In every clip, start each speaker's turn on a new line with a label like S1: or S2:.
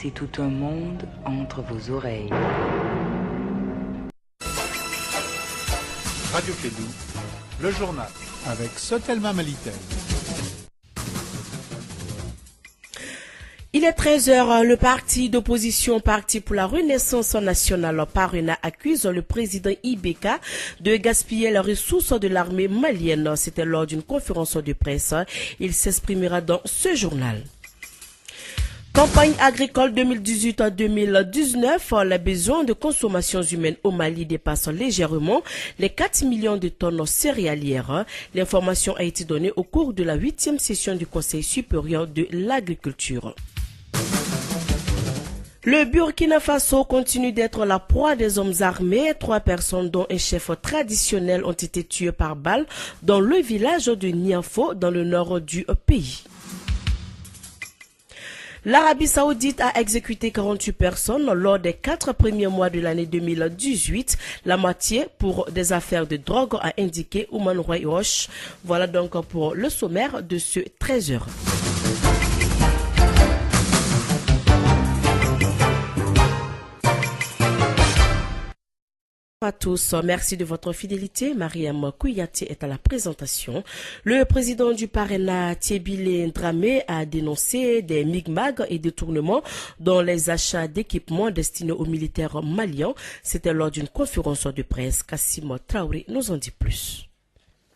S1: C'est tout un monde entre vos oreilles.
S2: Radio Kédou, le journal avec Sotelma Malitel.
S3: Il est 13h. Le parti d'opposition Parti pour la Renaissance nationale Parena accuse le président Ibeka de gaspiller les ressources de l'armée malienne. C'était lors d'une conférence de presse. Il s'exprimera dans ce journal. Campagne agricole 2018-2019, les besoins de consommation humaine au Mali dépassent légèrement les 4 millions de tonnes céréalières. L'information a été donnée au cours de la 8e session du Conseil supérieur de l'agriculture. Le Burkina Faso continue d'être la proie des hommes armés. 3 personnes, dont un chef traditionnel, ont été tuées par balle dans le village de Niafo, dans le nord du pays. L'Arabie Saoudite a exécuté 48 personnes lors des 4 premiers mois de l'année 2018, la moitié pour des affaires de drogue, a indiqué Ouman Roy-Roche. Voilà donc pour le sommaire de ce 13h. À tous, merci de votre fidélité. Mariam Kouyati est à la présentation. Le président du Parena, Thiébile Ndramé, a dénoncé des migmags et détournements dans les achats d'équipements destinés aux militaires maliens. C'était lors d'une conférence de presse. Kassim Traoré nous en dit plus.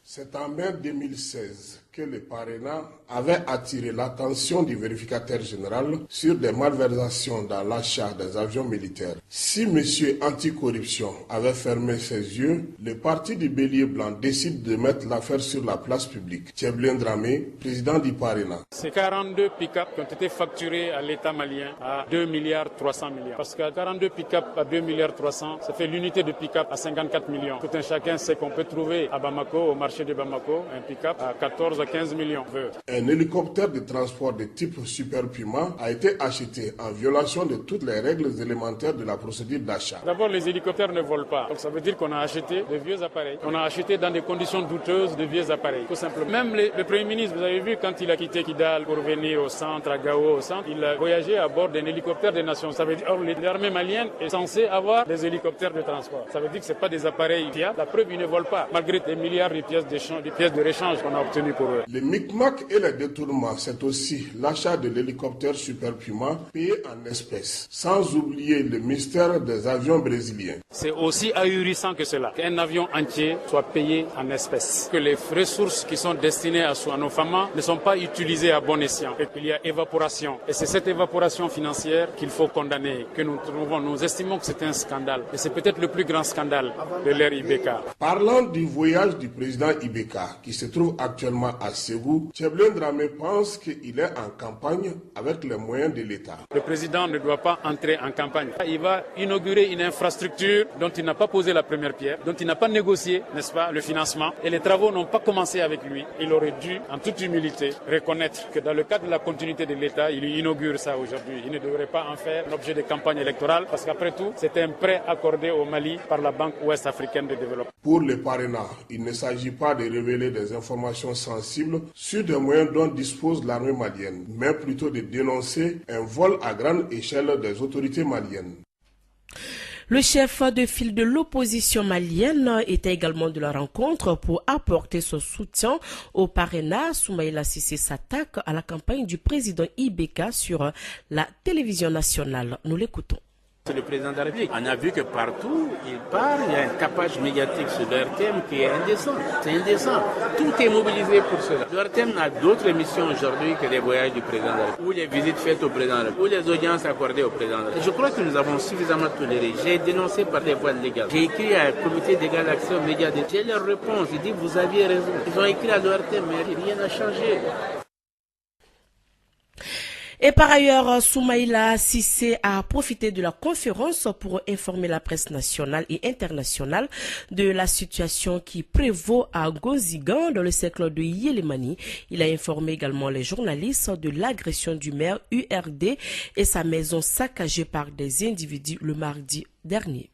S4: C'est en mai 2016 que le Parena avait attiré l'attention du vérificateur général sur des malversations dans l'achat des avions militaires. Si M. Anticorruption avait fermé ses yeux, le parti du Bélier Blanc décide de mettre l'affaire sur la place publique. Thiébile Ndramé, président du Parena.
S5: C'est 42 pick-up qui ont été facturés à l'État malien à 2 milliards 300 millions. Parce que 42 pick-up à 2 milliards 300, ça fait l'unité de pick-up à 54 millions. Tout un chacun sait qu'on peut trouver à Bamako, au marché de Bamako, un pick-up à 14 à 15 millions.
S4: Un hélicoptère de transport de type Super Puma a été acheté en violation de toutes les règles élémentaires de la procédure d'achat.
S5: D'abord, les hélicoptères ne volent pas. Donc ça veut dire qu'on a acheté de vieux appareils. On a acheté dans des conditions douteuses de vieux appareils. Tout simplement. Même le Premier ministre, vous avez vu, quand il a quitté Kidal pour venir au centre, à Gao, au centre, il a voyagé à bord d'un hélicoptère des Nations. Ça veut dire, l'armée malienne est censée avoir des hélicoptères de transport. Ça veut dire que ce n'est pas des appareils fiables. La preuve, ils ne volent pas, malgré des milliards de pièces de rechange qu'on a obtenues pour eux.
S4: Les micmacs et les détournements, c'est aussi l'achat de l'hélicoptère Super Puma payé en espèces, sans oublier le mystère des avions brésiliens.
S5: C'est aussi ahurissant que cela, qu'un avion entier soit payé en espèces, que les ressources qui sont destinées à nos femmes ne sont pas utilisées à bon escient, et qu'il y a évaporation. Et c'est cette évaporation financière qu'il faut condamner, que nous trouvons. Nous estimons que c'est un scandale, et c'est peut-être le plus grand scandale de l'ère Ibeka.
S4: Parlant du voyage du président Ibeka, qui se trouve actuellement à Ségou, Thiébile Ndramé pense qu'il est en campagne avec les moyens de l'État.
S5: Le président ne doit pas entrer en campagne. Il va inaugurer une infrastructure dont il n'a pas posé la première pierre, dont il n'a pas négocié, n'est-ce pas, le financement. Et les travaux n'ont pas commencé avec lui. Il aurait dû, en toute humilité, reconnaître que dans le cadre de la continuité de l'État, il inaugure ça aujourd'hui. Il ne devrait pas en faire un objet de campagne électorale parce qu'après tout, c'est un prêt accordé au Mali par la Banque ouest-africaine de développement.
S4: Pour le Parena, il ne s'agit pas de révéler des informations sensibles sur des moyens dont dispose l'armée malienne, mais plutôt de dénoncer un vol à grande échelle des autorités maliennes.
S3: Le chef de file de l'opposition malienne était également de la rencontre pour apporter son soutien au Parena. Soumaïla Cissé s'attaque à la campagne du président Ibeka sur la télévision nationale. Nous l'écoutons.
S6: C'est le président de la République. On a vu que partout, il parle, il y a un tapage médiatique sur l'ORTM qui est indécent. C'est indécent. Tout est mobilisé pour cela. L'ORTM a d'autres missions aujourd'hui que les voyages du président de la République, ou les visites faites au président de la République, ou les audiences accordées au président de la République. Je crois que nous avons suffisamment toléré. J'ai dénoncé par des voies légales. J'ai écrit à un comité d'égal accès aux médias. J'ai leur réponse. J'ai dit, vous aviez raison. Ils ont écrit à l'ORTM, mais rien n'a changé.
S3: Et par ailleurs, Soumaïla Cissé a profité de la conférence pour informer la presse nationale et internationale de la situation qui prévaut à Gozigan dans le cercle de Yélémani. Il a informé également les journalistes de l'agression du maire URD et sa maison saccagée par des individus le mardi dernier.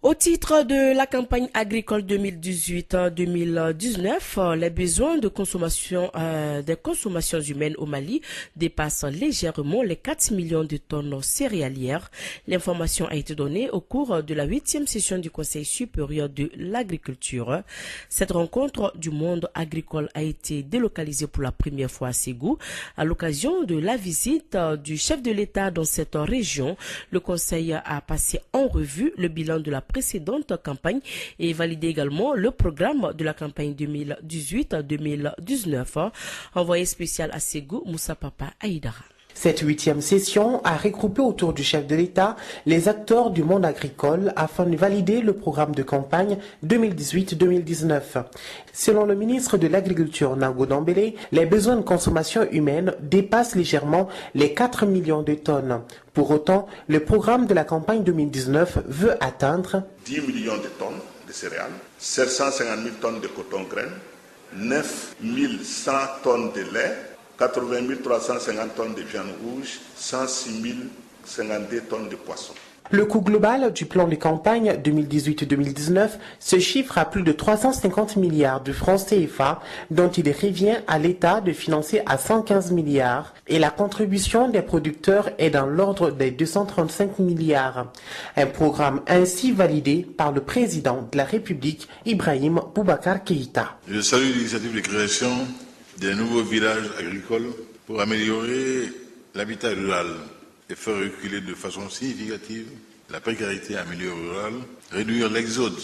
S3: Au Au titre de la campagne agricole 2018-2019, les besoins de consommation des consommations humaines au Mali dépassent légèrement les 4 millions de tonnes céréalières. L'information a été donnée au cours de la 8e session du Conseil supérieur de l'agriculture. Cette rencontre du monde agricole a été délocalisée pour la première fois à Ségou. À l'occasion de la visite du chef de l'État dans cette région, le Conseil a passé en revue le bilan de la précédente campagne et validé également le programme de la campagne 2018-2019. Envoyé spécial à Ségou, Moussa Papa Aïdara.
S7: Cette 8e session a regroupé autour du chef de l'État les acteurs du monde agricole afin de valider le programme de campagne 2018-2019. Selon le ministre de l'Agriculture Nango Dambélé, les besoins de consommation humaine dépassent légèrement les 4 millions de tonnes. Pour autant, le programme de la campagne 2019 veut atteindre
S8: 10 millions de tonnes de céréales, 750 000 tonnes de coton-graines, 9 100 tonnes de lait, 80 350 tonnes de viande rouge, 106 052 tonnes de poissons.
S7: Le coût global du plan de campagne 2018-2019 se chiffre à plus de 350 milliards de francs CFA, dont il revient à l'État de financer à 115 milliards, et la contribution des producteurs est dans l'ordre des 235 milliards. Un programme ainsi validé par le président de la République, Ibrahim Boubacar Keïta.
S8: Je salue l'initiative de création des nouveaux villages agricoles pour améliorer l'habitat rural et faire reculer de façon significative la précarité en milieu rural, réduire l'exode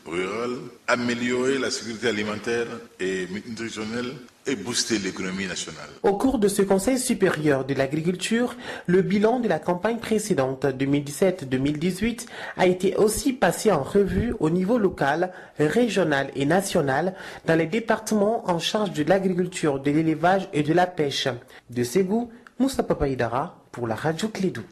S8: rural, améliorer la sécurité alimentaire et nutritionnelle et booster l'économie nationale.
S7: Au cours de ce Conseil supérieur de l'agriculture, le bilan de la campagne précédente 2017-2018 a été aussi passé en revue au niveau local, régional et national dans les départements en charge de l'agriculture, de l'élevage et de la pêche. De Ségou, Moussa Papa Aïdara pour la radio Clédou.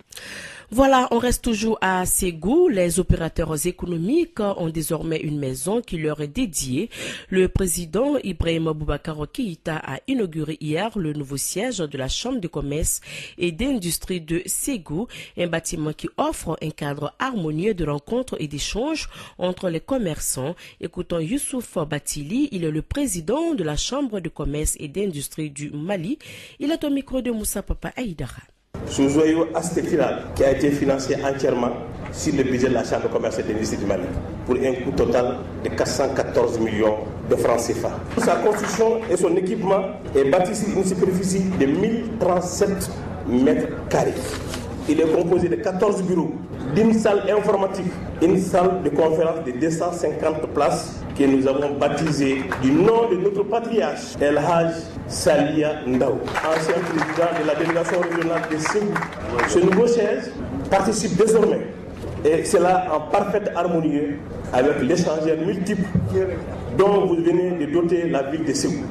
S3: Voilà, on reste toujours à Ségou. Les opérateurs économiques ont désormais une maison qui leur est dédiée. Le président Ibrahim Boubacar Keïta a inauguré hier le nouveau siège de la Chambre de commerce et d'industrie de Ségou, un bâtiment qui offre un cadre harmonieux de rencontres et d'échanges entre les commerçants. Écoutons Youssouf Batili, il est le président de la Chambre de commerce et d'industrie du Mali. Il est au micro de Moussa Papa Aïdara.
S9: Ce joyau architectural qui a été financé entièrement sur le budget de la Chambre de commerce et d'industrie du Mali pour un coût total de 414 millions de francs CFA. Sa construction et son équipement est bâti sur une superficie de 1037 mètres carrés. Il est composé de 14 bureaux, d'une salle informatique, une salle de conférence de 250 places que nous avons baptisée du nom de notre patriarche, El Haj Salia Ndao, ancien président de la délégation régionale de Ségou. Ce nouveau siège participe désormais, et cela en parfaite harmonie avec l'échangeur multiple dont vous venez de doter la ville de Ségou.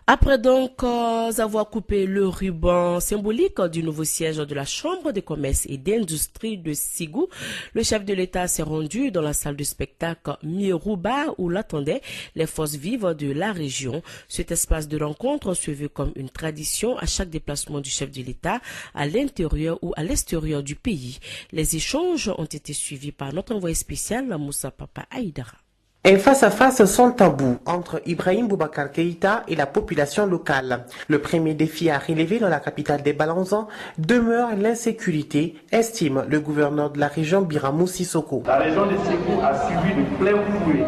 S3: Après donc avoir coupé le ruban symbolique du nouveau siège de la Chambre de commerce et d'industrie de Ségou, le chef de l'État s'est rendu dans la salle de spectacle Mirouba où l'attendaient les forces vives de la région. Cet espace de rencontre se veut comme une tradition à chaque déplacement du chef de l'État à l'intérieur ou à l'extérieur du pays. Les échanges ont été suivis par notre envoyé spécial Moussa Papa Aïdara.
S7: Un face-à-face sans tabou entre Ibrahim Boubacar Keïta et la population locale. Le premier défi à relever dans la capitale des Balanzans demeure l'insécurité, estime le gouverneur de la région Biramou Sissoko.
S10: La région de Ségou a subi de plein fouet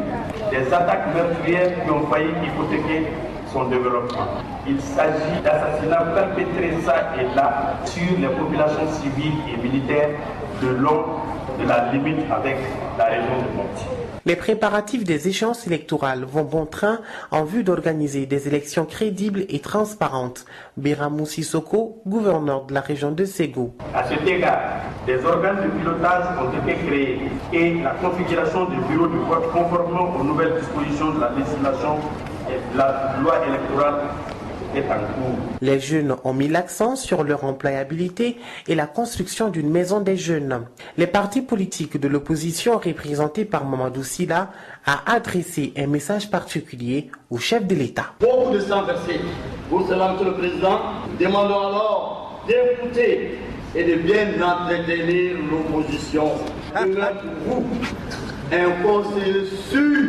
S10: des attaques meurtrières qui ont failli hypothéquer son développement. Il s'agit d'assassinats perpétrés ça et là sur les populations civiles et militaires le long de la limite avec la région de Monti.
S7: Les préparatifs des échéances électorales vont bon train en vue d'organiser des élections crédibles et transparentes. Biramou Sissoko, gouverneur de la région de Ségou.
S10: À cet égard, des organes de pilotage ont été créés et la configuration des bureaux de vote conformément aux nouvelles dispositions de la législation et de la loi électorale est en cours.
S7: Les jeunes ont mis l'accent sur leur employabilité et la construction d'une maison des jeunes. Les partis politiques de l'opposition représentés par Mamadou Sila a adressé un message particulier au chef de l'État.
S11: Beaucoup de sang versé. Pour cela, Monsieur le Président, demandons alors d'écouter et de bien entretenir l'opposition. devrait vous un conseiller sûr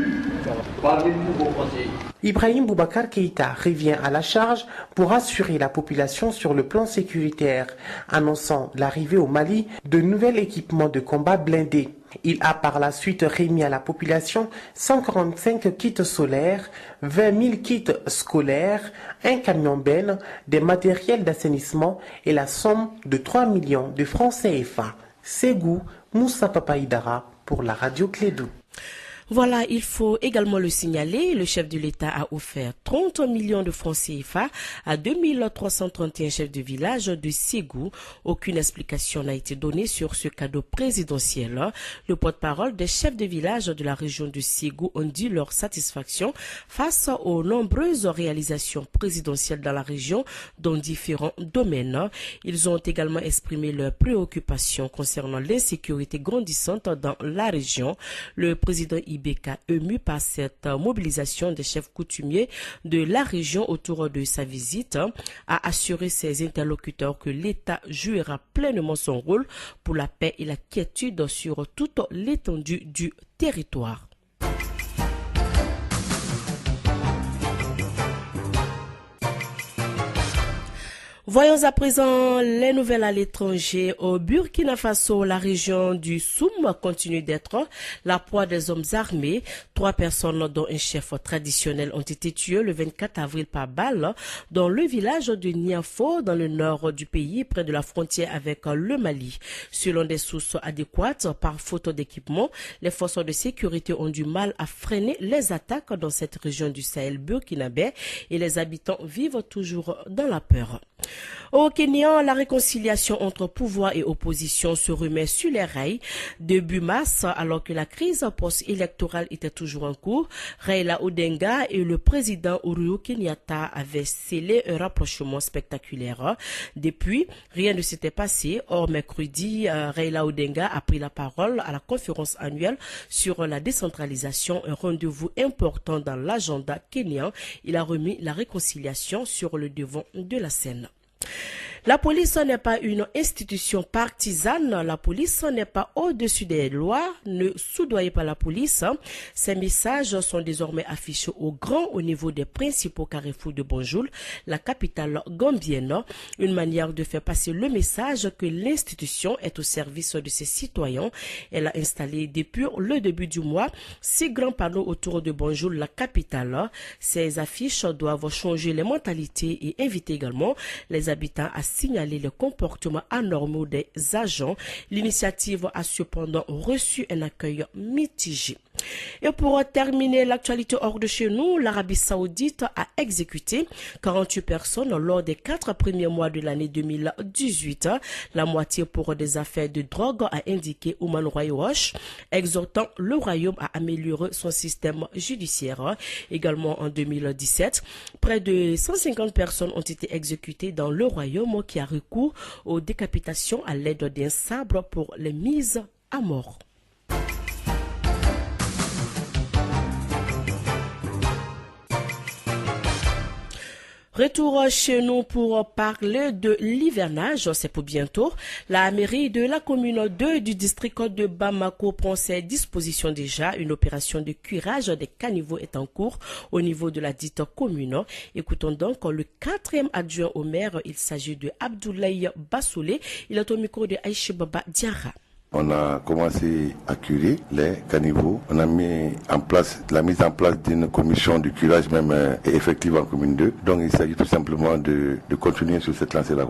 S11: parmi tous vos conseillers.
S7: Ibrahim Boubacar Keïta revient à la charge pour assurer la population sur le plan sécuritaire, annonçant l'arrivée au Mali de nouveaux équipements de combat blindés. Il a par la suite remis à la population 145 kits solaires, 20 000 kits scolaires, un camion benne, des matériels d'assainissement et la somme de 3 millions de francs CFA. Ségou Moussa Papaïdara pour la radio Clédou.
S3: Voilà, il faut également le signaler, le chef de l'État a offert 30 millions de francs CFA à 2331 chefs de village de Ségou. Aucune explication n'a été donnée sur ce cadeau présidentiel. Le porte-parole des chefs de village de la région de Ségou ont dit leur satisfaction face aux nombreuses réalisations présidentielles dans la région dans différents domaines. Ils ont également exprimé leurs préoccupations concernant l'insécurité grandissante dans la région. Le président Ibeka, ému par cette mobilisation des chefs coutumiers de la région autour de sa visite, a assuré ses interlocuteurs que l'État jouera pleinement son rôle pour la paix et la quiétude sur toute l'étendue du territoire. Voyons à présent les nouvelles à l'étranger. Au Burkina Faso, la région du Soum continue d'être la proie des hommes armés. 3 personnes, dont un chef traditionnel, ont été tuées le 24 avril par balle dans le village de Niafo, dans le nord du pays, près de la frontière avec le Mali. Selon des sources adéquates, par faute d'équipement, les forces de sécurité ont du mal à freiner les attaques dans cette région du Sahel burkinabé et les habitants vivent toujours dans la peur. Au Kenya, la réconciliation entre pouvoir et opposition se remet sur les rails. Début mars, alors que la crise post-électorale était toujours en cours, Raila Odinga et le président Uhuru Kenyatta avaient scellé un rapprochement spectaculaire. Depuis, rien ne s'était passé. Or, mercredi, Raila Odinga a pris la parole à la conférence annuelle sur la décentralisation, un rendez-vous important dans l'agenda kenyan. Il a remis la réconciliation sur le devant de la scène. La police n'est pas une institution partisane, la police n'est pas au-dessus des lois, ne soudoyez pas la police. Ces messages sont désormais affichés au niveau des principaux carrefours de Banjul, la capitale gambienne. Une manière de faire passer le message que l'institution est au service de ses citoyens. Elle a installé depuis le début du mois 6 grands panneaux autour de Banjul, la capitale. Ces affiches doivent changer les mentalités et inviter également les habitants à signaler le comportement anormaux des agents. L'initiative a cependant reçu un accueil mitigé. Et pour terminer l'actualité hors de chez nous, l'Arabie Saoudite a exécuté 48 personnes lors des 4 premiers mois de l'année 2018. La moitié pour des affaires de drogue, a indiqué Oman Roywash, exhortant le royaume à améliorer son système judiciaire. Également en 2017, près de 150 personnes ont été exécutées dans le royaume qui a recours aux décapitations à l'aide d'un sabre pour les mises à mort. Retour chez nous pour parler de l'hivernage, c'est pour bientôt. La mairie de la commune 2 du district de Bamako prend ses dispositions déjà. Une opération de curage des caniveaux est en cours au niveau de la dite commune. Écoutons donc le 4e adjoint au maire, il s'agit de Abdoulaye Bassoulé. Il est au micro de Aïcha Baba Diarra.
S12: On a commencé à curer les caniveaux. On a mis en place la mise en place d'une commission de curage même effective en commune 2. Donc il s'agit tout simplement de continuer sur cette lancée-là.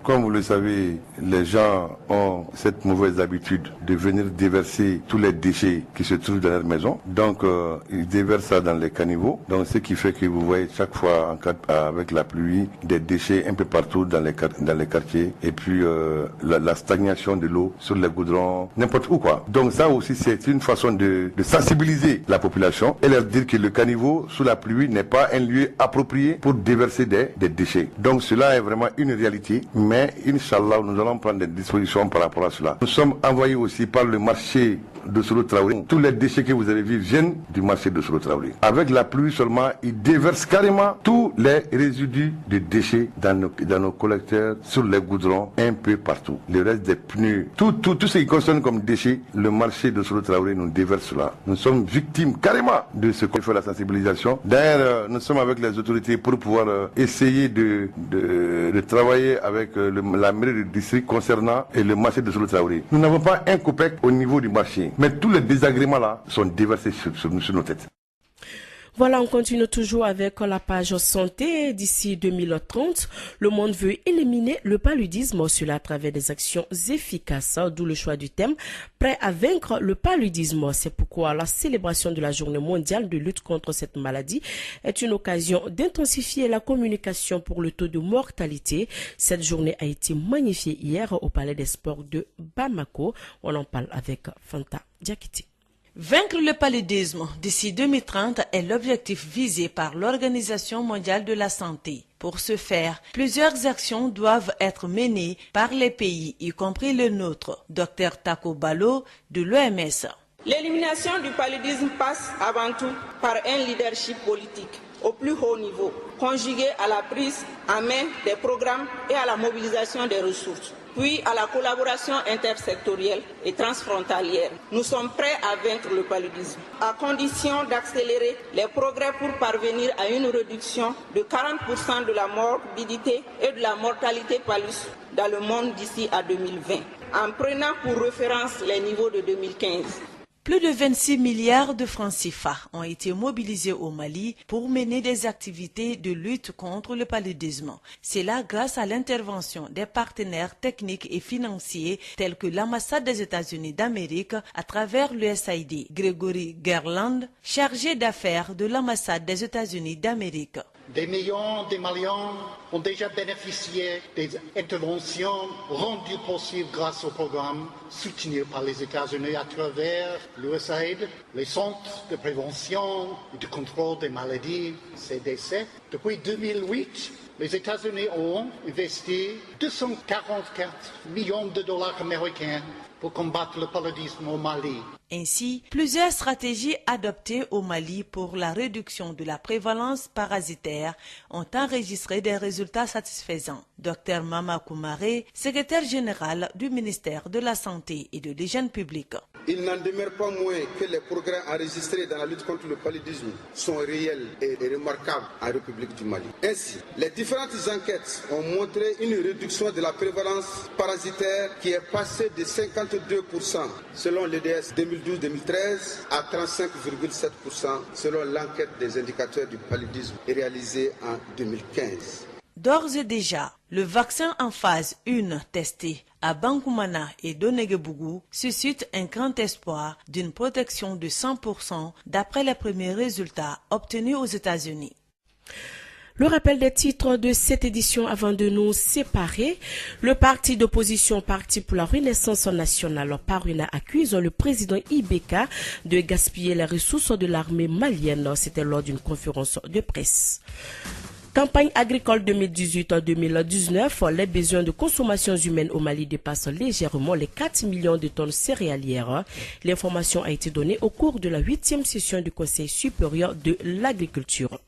S12: Comme vous le savez, les gens ont cette mauvaise habitude de venir déverser tous les déchets qui se trouvent dans leur maison. Donc ils déversent ça dans les caniveaux. Donc ce qui fait que vous voyez chaque fois avec la pluie des déchets un peu partout dans les quartiers. Et puis la stagnation de l'eau sur les n'importe où quoi. Donc ça aussi c'est une façon de sensibiliser la population et leur dire que le caniveau sous la pluie n'est pas un lieu approprié pour déverser des déchets. Donc cela est vraiment une réalité, mais Inch'Allah nous allons prendre des dispositions par rapport à cela. Nous sommes envoyés aussi par le marché de Solo Traoré. Tous les déchets que vous avez vus viennent du marché de Solo Traoré. Avec la pluie seulement, ils déversent carrément tous les résidus de déchets dans nos collecteurs, sur les goudrons, un peu partout. Le reste des pneus, tout ce qui concerne comme déchets, le marché de Solo Traoré nous déverse cela. Nous sommes victimes carrément de ce qu'on fait la sensibilisation. D'ailleurs, nous sommes avec les autorités pour pouvoir essayer de travailler avec la mairie du district concernant le marché de Solo Traoré. Nous n'avons pas un copec au niveau du marché, mais tous les désagréments là sont déversés sur nos têtes.
S3: Voilà, on continue toujours avec la page santé. D'ici 2030, le monde veut éliminer le paludisme, cela à travers des actions efficaces, d'où le choix du thème « Prêt à vaincre le paludisme ». C'est pourquoi la célébration de la journée mondiale de lutte contre cette maladie est une occasion d'intensifier la communication pour le taux de mortalité. Cette journée a été magnifiée hier au Palais des Sports de Bamako. On en parle avec Fanta Diakité.
S13: Vaincre le paludisme d'ici 2030 est l'objectif visé par l'Organisation mondiale de la santé. Pour ce faire, plusieurs actions doivent être menées par les pays, y compris le nôtre. Dr Tako Balo de l'OMS.
S14: L'élimination du paludisme passe avant tout par un leadership politique au plus haut niveau, conjugué à la prise en main des programmes et à la mobilisation des ressources, puis à la collaboration intersectorielle et transfrontalière. Nous sommes prêts à vaincre le paludisme, à condition d'accélérer les progrès pour parvenir à une réduction de 40% de la morbidité et de la mortalité palus dans le monde d'ici à 2020, en prenant pour référence les niveaux de 2015.
S13: Plus de 26 milliards de francs CFA ont été mobilisés au Mali pour mener des activités de lutte contre le paludisme. C'est là grâce à l'intervention des partenaires techniques et financiers tels que l'ambassade des États-Unis d'Amérique à travers l'USAID. Gregory Gerland, chargé d'affaires de l'ambassade des États-Unis d'Amérique.
S15: Des millions de Maliens ont déjà bénéficié des interventions rendues possibles grâce au programme soutenu par les États-Unis à travers l'USAID, les centres de prévention et de contrôle des maladies, CDC. Depuis 2008, les États-Unis ont investi 244 millions de dollars américains pour combattre le paludisme au Mali.
S13: Ainsi, plusieurs stratégies adoptées au Mali pour la réduction de la prévalence parasitaire ont enregistré des résultats satisfaisants. Dr Mama Koumaré, secrétaire général du ministère de la Santé et de l'Hygiène publique.
S16: Il n'en demeure pas moins que les progrès enregistrés dans la lutte contre le paludisme sont réels et remarquables en République du Mali. Ainsi, les différentes enquêtes ont montré une réduction de la prévalence parasitaire qui est passée de 52% selon l'EDS 2012-2013 à 35,7% selon l'enquête des indicateurs du paludisme réalisée en 2015.
S13: D'ores et déjà, le vaccin en phase 1 testé à Bankoumana et Doneguebougou suscite un grand espoir d'une protection de 100% d'après les premiers résultats obtenus aux États-Unis.
S3: Le rappel des titres de cette édition avant de nous séparer. Le parti d'opposition Parti pour la Renaissance nationale, Paruna, accuse le président Ibeka de gaspiller les ressources de l'armée malienne. C'était lors d'une conférence de presse. Campagne agricole 2018-2019, les besoins de consommation humaine au Mali dépassent légèrement les 4 millions de tonnes céréalières. L'information a été donnée au cours de la 8e session du Conseil supérieur de l'agriculture.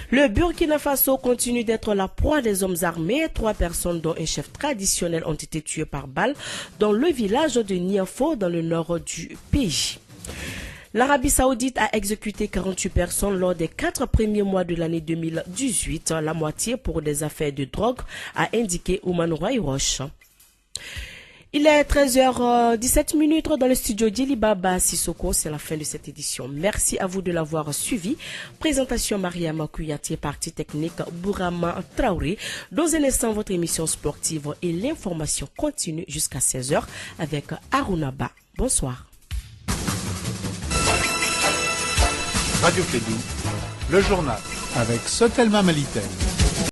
S3: Le Burkina Faso continue d'être la proie des hommes armés. 3 personnes, dont un chef traditionnel, ont été tuées par balle dans le village de Niafo, dans le nord du pays. L'Arabie Saoudite a exécuté 48 personnes lors des 4 premiers mois de l'année 2018, la moitié pour des affaires de drogue, a indiqué Ouman Roy-Roche. Il est 13h17 dans le studio d'Ilibaba Sissoko. C'est la fin de cette édition. Merci à vous de l'avoir suivi. Présentation Mariama Kouyati, partie technique Bourama Traoré. Dans un instant, votre émission sportive et l'information continue jusqu'à 16h avec Arunaba. Bonsoir.
S2: Radio Kédou, le journal avec Sotelma Malitel.